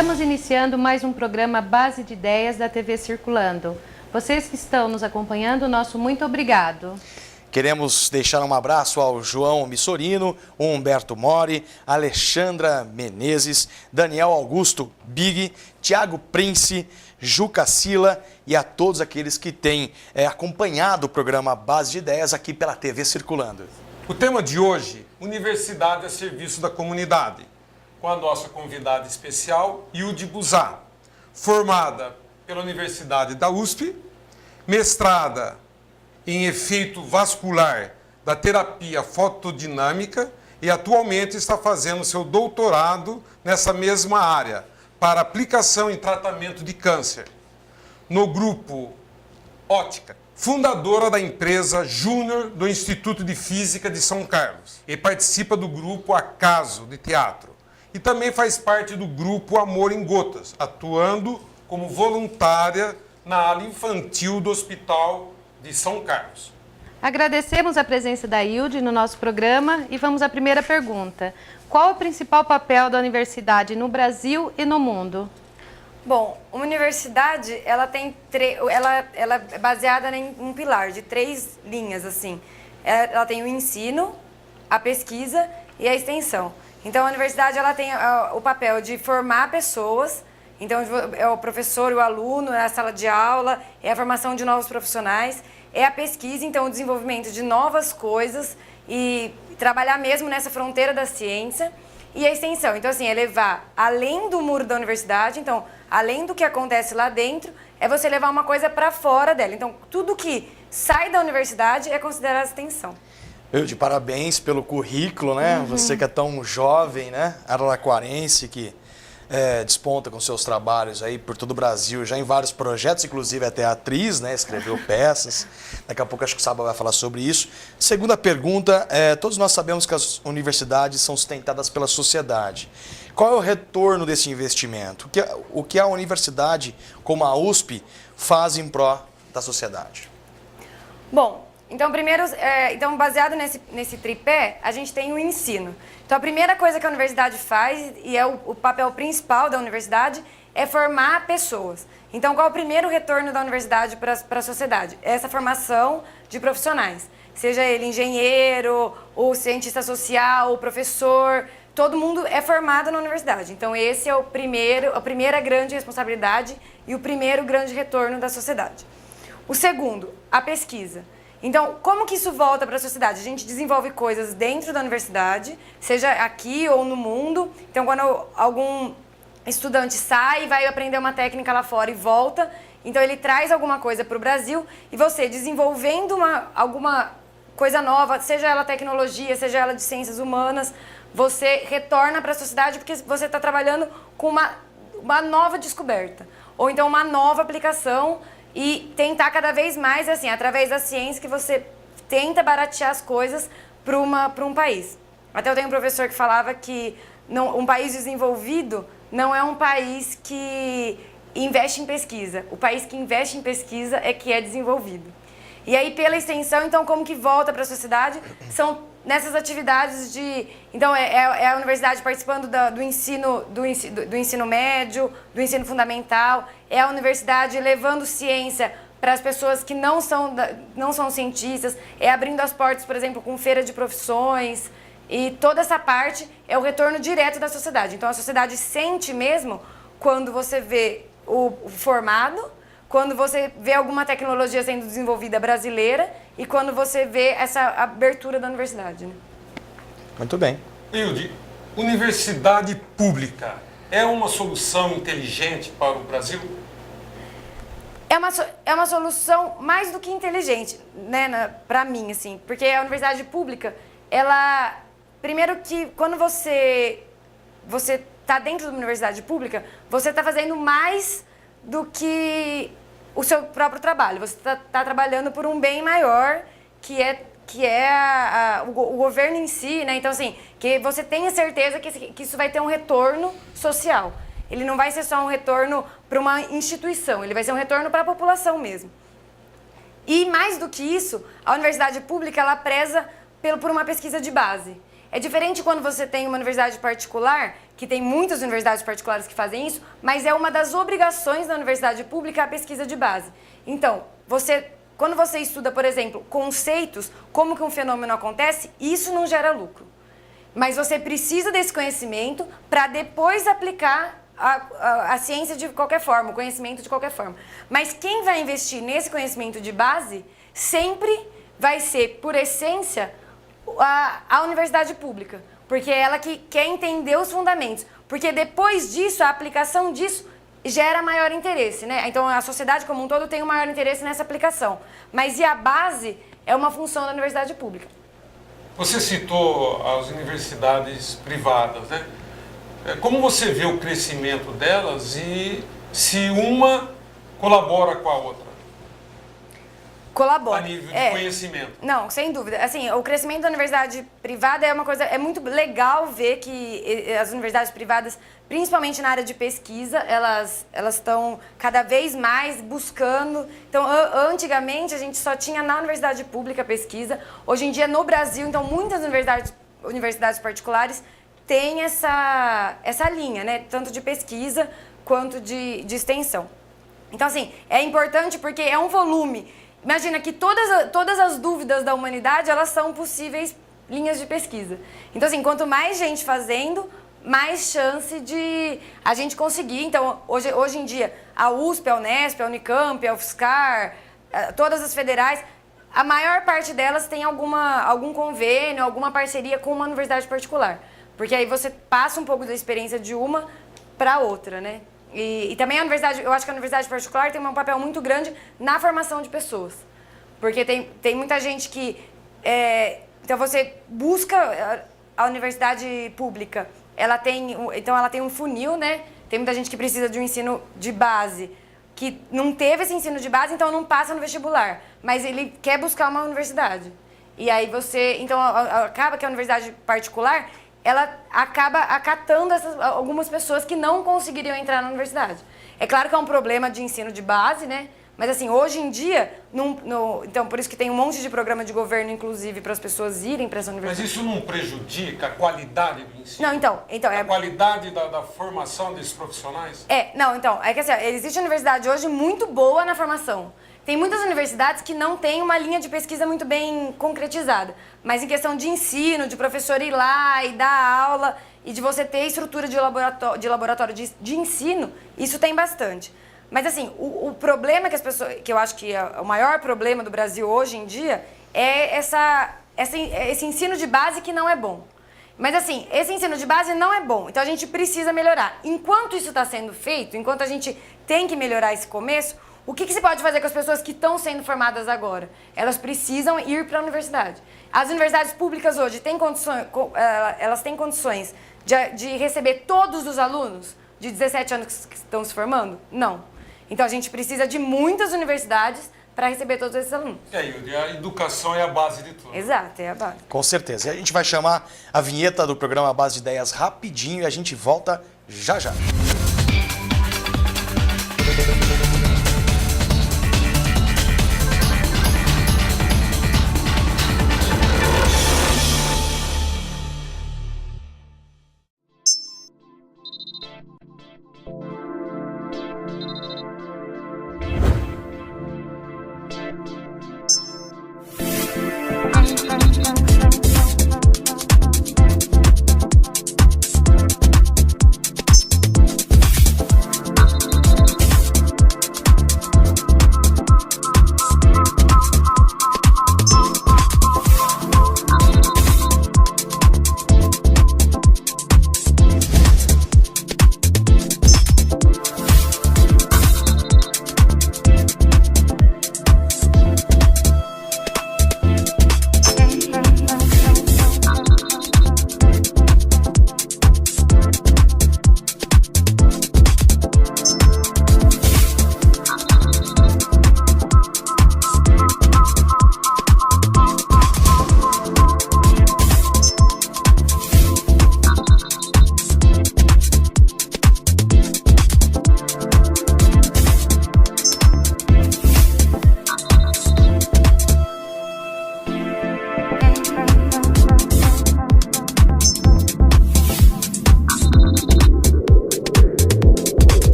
Estamos iniciando mais um programa Base de Ideias da TV Circulando. Vocês que estão nos acompanhando, nosso muito obrigado. Queremos deixar um abraço ao João Missorino, Humberto Mori, Alexandra Menezes, Daniel Augusto Big, Tiago Prince, Juca Sila e a todos aqueles que têm acompanhado o programa Base de Ideias aqui pela TV Circulando. O tema de hoje, Universidade a Serviço da Comunidade, com a nossa convidada especial, Hilde Buzá, formada pela Universidade da USP, mestrada em efeito vascular da terapia fotodinâmica e atualmente está fazendo seu doutorado nessa mesma área para aplicação em tratamento de câncer no grupo Ótica, fundadora da empresa Júnior do Instituto de Física de São Carlos e participa do grupo Acaso de Teatro e também faz parte do grupo Amor em Gotas, atuando como voluntária na ala infantil do Hospital de São Carlos. Agradecemos a presença da Hilde no nosso programa e vamos à primeira pergunta. Qual o principal papel da universidade no Brasil e no mundo? Bom, uma universidade, ela é baseada em um pilar de 3 linhas, assim. Ela tem o ensino, a pesquisa e a extensão. Então, a universidade, ela tem o papel de formar pessoas. Então, é o professor e o aluno, é a sala de aula, é a formação de novos profissionais, é a pesquisa, então, o desenvolvimento de novas coisas e trabalhar mesmo nessa fronteira da ciência. E a extensão, então, assim, é levar além do muro da universidade, então, além do que acontece lá dentro, é você levar uma coisa para fora dela. Então, tudo que sai da universidade é considerado extensão. Hilde, parabéns pelo currículo, né? Você que é tão jovem, né? Araraquarense, que desponta com seus trabalhos aí por todo o Brasil, já em vários projetos, inclusive até atriz, né? Escreveu peças. Daqui a pouco acho que o Saba vai falar sobre isso. Segunda pergunta, todos nós sabemos que as universidades são sustentadas pela sociedade. Qual é o retorno desse investimento? O que a universidade, como a USP, faz em pró da sociedade? Bom, então, primeiro, baseado nesse tripé, a gente tem o ensino. Então, a primeira coisa que a universidade faz, e é o papel principal da universidade, é formar pessoas. Então, qual é o primeiro retorno da universidade para a sociedade? É essa formação de profissionais. Seja ele engenheiro, ou cientista social, ou professor, todo mundo é formado na universidade. Então, esse é a primeira grande responsabilidade e o primeiro grande retorno da sociedade. O segundo, a pesquisa. Então, como que isso volta para a sociedade? A gente desenvolve coisas dentro da universidade, seja aqui ou no mundo. Então, quando algum estudante sai e vai aprender uma técnica lá fora e volta, então ele traz alguma coisa para o Brasil e você desenvolvendo alguma coisa nova, seja ela tecnologia, seja ela de ciências humanas, você retorna para a sociedade porque você está trabalhando com uma nova descoberta ou então uma nova aplicação. E tentar cada vez mais, assim, através da ciência, que você tenta baratear as coisas para um país. Até eu tenho um professor que falava que um país desenvolvido não é um país que investe em pesquisa. O país que investe em pesquisa é que é desenvolvido. E aí, pela extensão, então, como que volta para a sociedade? São nessas atividades de... Então, é a universidade participando do ensino médio, do ensino fundamental, é a universidade levando ciência para as pessoas que não são cientistas, é abrindo as portas, por exemplo, com feira de profissões, e toda essa parte é o retorno direto da sociedade. Então, a sociedade sente mesmo quando você vê o formado, quando você vê alguma tecnologia sendo desenvolvida brasileira e quando você vê essa abertura da universidade. Né? Muito bem. Hilde, universidade pública é uma solução inteligente para o Brasil? É uma solução mais do que inteligente, né, para mim, assim, porque a universidade pública, ela... Primeiro que quando você está dentro de uma universidade pública, você está fazendo mais do que o seu próprio trabalho. Você está trabalhando por um bem maior, que é o governo em si, né? Então, assim, que você tenha certeza que isso vai ter um retorno social. Ele não vai ser só um retorno para uma instituição, ele vai ser um retorno para a população mesmo. E mais do que isso, a universidade pública, ela preza por uma pesquisa de base. É diferente quando você tem uma universidade particular, que tem muitas universidades particulares que fazem isso, mas é uma das obrigações da universidade pública a pesquisa de base. Então, quando você estuda, por exemplo, conceitos, como que um fenômeno acontece, isso não gera lucro. Mas você precisa desse conhecimento para depois aplicar a ciência de qualquer forma, o conhecimento de qualquer forma. Mas quem vai investir nesse conhecimento de base sempre vai ser, por essência, a universidade pública. Porque é ela que quer entender os fundamentos. Porque depois disso, a aplicação disso gera maior interesse, né? Então a sociedade como um todo tem um maior interesse nessa aplicação. Mas e a base é uma função da universidade pública. Você citou as universidades privadas, né? Como você vê o crescimento delas e se uma colabora com a outra? Colabora. A nível de conhecimento. Não, sem dúvida. Assim, o crescimento da universidade privada é uma coisa... É muito legal ver que as universidades privadas, principalmente na área de pesquisa, elas estão cada vez mais buscando... Então, antigamente, a gente só tinha na universidade pública pesquisa. Hoje em dia, no Brasil, então, muitas universidades particulares têm essa linha, né? Tanto de pesquisa quanto de extensão. Então, assim, é importante porque é um volume... Imagina que todas as dúvidas da humanidade, elas são possíveis linhas de pesquisa. Então, assim, quanto mais gente fazendo, mais chance de a gente conseguir. Então, hoje em dia, a USP, a Unesp, a Unicamp, a UFSCar, todas as federais, a maior parte delas tem algum convênio, alguma parceria com uma universidade particular. Porque aí você passa um pouco da experiência de uma para outra, né? E também eu acho que a universidade particular tem um papel muito grande na formação de pessoas. Porque tem muita gente que... então você busca a universidade pública, ela tem um funil, né? Tem muita gente que precisa de um ensino de base, que não teve esse ensino de base, então não passa no vestibular. Mas ele quer buscar uma universidade. E aí então acaba que a universidade particular... ela acaba acatando algumas pessoas que não conseguiriam entrar na universidade. É claro que é um problema de ensino de base, né? Mas, assim, hoje em dia, então, por isso que tem um monte de programa de governo, inclusive, para as pessoas irem para essa universidade. Mas isso não prejudica a qualidade do ensino? Não, então a qualidade da formação desses profissionais? É que assim, existe universidade hoje muito boa na formação. Tem muitas universidades que não têm uma linha de pesquisa muito bem concretizada. Mas em questão de ensino, de professor ir lá e dar aula e de você ter estrutura de laboratório de ensino, isso tem bastante. Mas assim, o problema que eu acho que é o maior problema do Brasil hoje em dia é esse ensino de base que não é bom. Mas assim, esse ensino de base não é bom, então a gente precisa melhorar. Enquanto isso está sendo feito, enquanto a gente tem que melhorar esse começo, o que se pode fazer com as pessoas que estão sendo formadas agora? Elas precisam ir para a universidade. As universidades públicas hoje elas têm condições de receber todos os alunos de 17 anos que estão se formando? Não. Então a gente precisa de muitas universidades para receber todos esses alunos. E a educação é a base de tudo. Exato, é a base. Com certeza. E a gente vai chamar a vinheta do programa Base de Ideias rapidinho e a gente volta já já.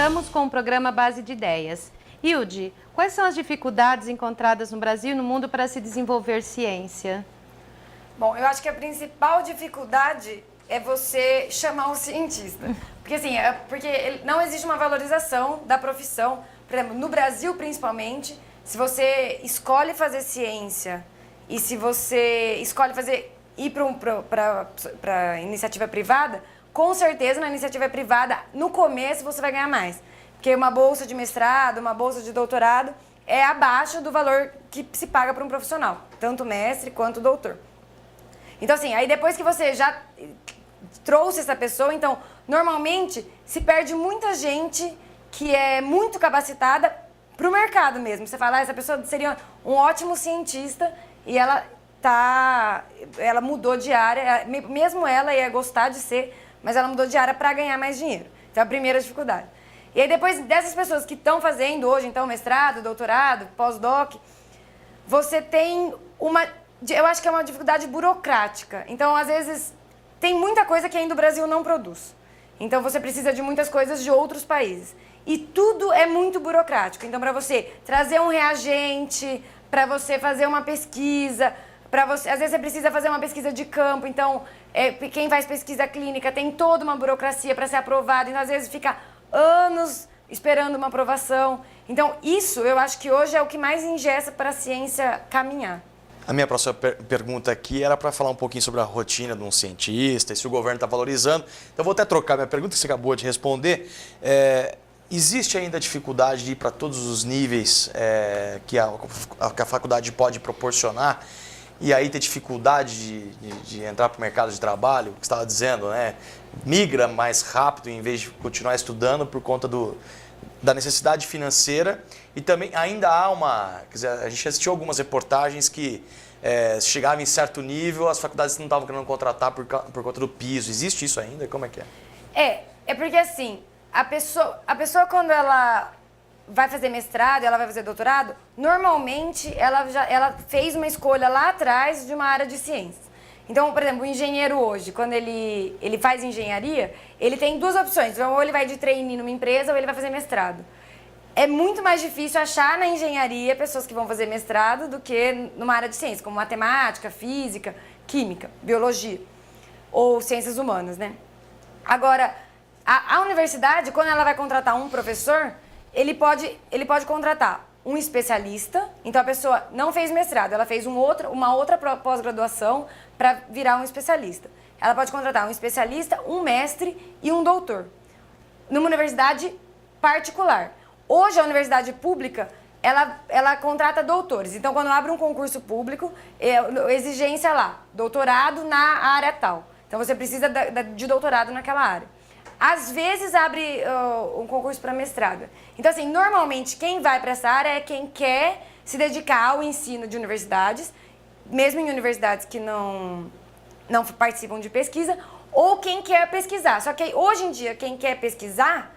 voltamos com o programa Base de Ideias. Hilde, quais são as dificuldades encontradas no Brasil e no mundo para se desenvolver ciência? Bom, eu acho que a principal dificuldade é você chamar um cientista. Porque assim, porque não existe uma valorização da profissão. Por exemplo, no Brasil principalmente, se você escolhe fazer ciência e se você escolhe ir para iniciativa privada, com certeza na iniciativa privada, no começo você vai ganhar mais. Porque uma bolsa de mestrado, uma bolsa de doutorado é abaixo do valor que se paga para um profissional, tanto mestre quanto doutor. Então assim, aí depois que você já trouxe essa pessoa, então normalmente se perde muita gente que é muito capacitada para o mercado mesmo. Você fala, essa pessoa seria um ótimo cientista e ela mudou de área, mesmo ela ia gostar de ser, mas ela mudou de área para ganhar mais dinheiro. Então a primeira dificuldade. E aí depois dessas pessoas que estão fazendo hoje, então, mestrado, doutorado, pós-doc, você tem eu acho que é uma dificuldade burocrática. Então, às vezes, tem muita coisa que ainda o Brasil não produz. Então, você precisa de muitas coisas de outros países. E tudo é muito burocrático. Então, para você trazer um reagente, para você fazer uma pesquisa, às vezes você precisa fazer uma pesquisa de campo. Então, quem faz pesquisa clínica tem toda uma burocracia para ser aprovado. Então, às vezes, fica anos esperando uma aprovação. Então, isso eu acho que hoje é o que mais engessa para a ciência caminhar. A minha próxima pergunta aqui era para falar um pouquinho sobre a rotina de um cientista e se o governo está valorizando. Então, eu vou até trocar minha pergunta, que você acabou de responder. Existe ainda dificuldade de ir para todos os níveis que a faculdade pode proporcionar e aí ter dificuldade de entrar para o mercado de trabalho, que você estava dizendo, né? Migra mais rápido em vez de continuar estudando por conta da necessidade financeira e também ainda há quer dizer, a gente assistiu algumas reportagens que chegava em certo nível, as faculdades não estavam querendo contratar por conta do piso. Existe isso ainda? Como é que é? É porque assim, a pessoa quando ela vai fazer mestrado, ela vai fazer doutorado, normalmente ela fez uma escolha lá atrás de uma área de ciências. Então, por exemplo, o engenheiro hoje, quando ele faz engenharia, ele tem duas opções. Então, ou ele vai de trainee numa empresa ou ele vai fazer mestrado. É muito mais difícil achar na engenharia pessoas que vão fazer mestrado do que numa área de ciência, como matemática, física, química, biologia ou ciências humanas, né? Agora, a universidade, quando ela vai contratar um professor, ele pode contratar um especialista. Então, a pessoa não fez mestrado, ela fez uma outra pós-graduação para virar um especialista. Ela pode contratar um especialista, um mestre e um doutor, numa universidade particular. Hoje, a universidade pública, ela contrata doutores. Então, quando abre um concurso público, exigência lá, doutorado na área tal. Então, você precisa de doutorado naquela área. Às vezes, abre um concurso para mestrado. Então, assim, normalmente, quem vai para essa área é quem quer se dedicar ao ensino de universidades, mesmo em universidades que não participam de pesquisa, ou quem quer pesquisar. Só que hoje em dia, quem quer pesquisar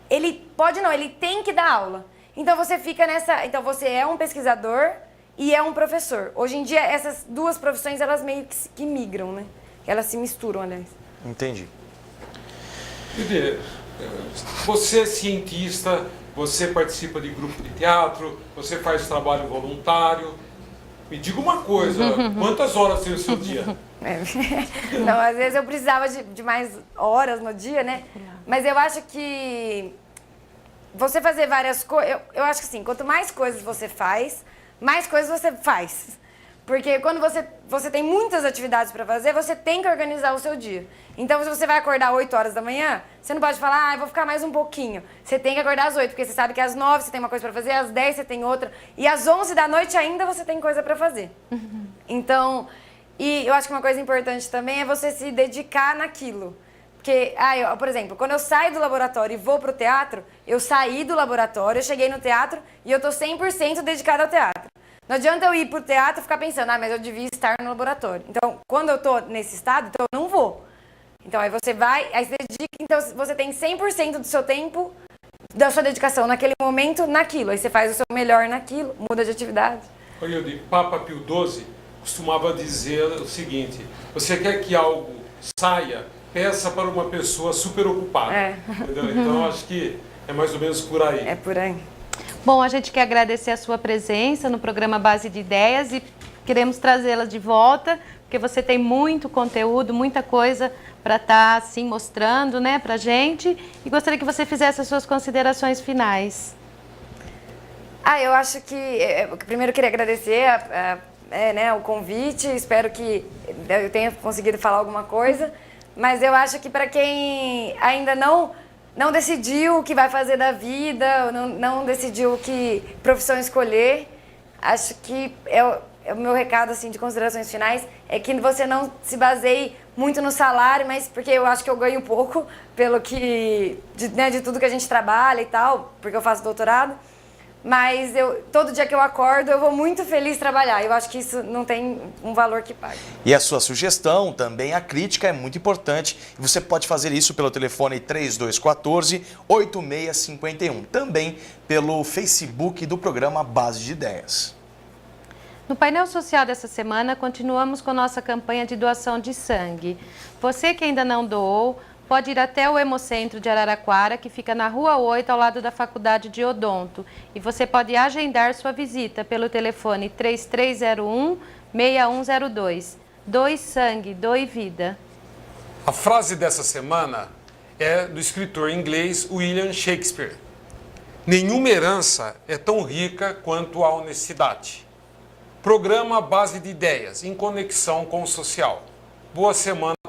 ele tem que dar aula. Então você fica então você é um pesquisador e é um professor. Hoje em dia, essas duas profissões, elas meio que migram, né? Elas se misturam, aliás. Entendi. Você é cientista, você participa de grupo de teatro, você faz trabalho voluntário. Me diga uma coisa, quantas horas tem o seu dia? Não, às vezes eu precisava de mais horas no dia, né? Mas eu acho que você fazer várias coisas... Eu acho que assim, quanto mais coisas você faz, mais coisas você faz. Porque quando você tem muitas atividades para fazer, você tem que organizar o seu dia. Então, se você vai acordar 8 horas da manhã, você não pode falar, eu vou ficar mais um pouquinho. Você tem que acordar às 8, porque você sabe que às 9 você tem uma coisa para fazer, às 10 você tem outra, e às 11 da noite ainda você tem coisa para fazer. Então, e eu acho que uma coisa importante também é você se dedicar naquilo. Porque, por exemplo, quando eu saio do laboratório e vou pro teatro, eu saí do laboratório, eu cheguei no teatro e eu tô 100% dedicada ao teatro. Não adianta eu ir pro teatro e ficar pensando, mas eu devia estar no laboratório. Então, quando eu tô nesse estado, então eu não vou. Então, aí você vai, aí você dedica, então você tem 100% do seu tempo, da sua dedicação naquele momento, naquilo. Aí você faz o seu melhor naquilo, muda de atividade. Olha, o Papa Pio XII costumava dizer o seguinte, você quer que algo saia, peça para uma pessoa super ocupada. É. Entendeu? Então, acho que é mais ou menos por aí. É por aí. Bom, a gente quer agradecer a sua presença no programa Base de Ideias e queremos trazê-la de volta, porque você tem muito conteúdo, muita coisa para estar assim mostrando, né, pra gente. E gostaria que você fizesse as suas considerações finais. Eu acho que primeiro eu queria agradecer o convite, espero que eu tenha conseguido falar alguma coisa, mas eu acho que para quem ainda não decidiu o que vai fazer da vida, não decidiu que profissão escolher, acho que o meu recado assim, de considerações finais é que você não se baseie muito no salário, mas porque eu acho que eu ganho pouco pelo que de tudo que a gente trabalha e tal, porque eu faço doutorado. Mas todo dia que eu acordo, eu vou muito feliz trabalhar. Eu acho que isso não tem um valor que pague. E a sua sugestão, também a crítica, é muito importante. E você pode fazer isso pelo telefone 3214-8651. Também pelo Facebook do programa Base de Ideias. No painel social dessa semana, continuamos com nossa campanha de doação de sangue. Você que ainda não doou, pode ir até o Hemocentro de Araraquara, que fica na Rua 8, ao lado da Faculdade de Odonto. E você pode agendar sua visita pelo telefone 3301-6102. Doe sangue, doe vida. A frase dessa semana é do escritor inglês William Shakespeare. Nenhuma herança é tão rica quanto a honestidade. Programa Base de Ideias, em conexão com o social. Boa semana.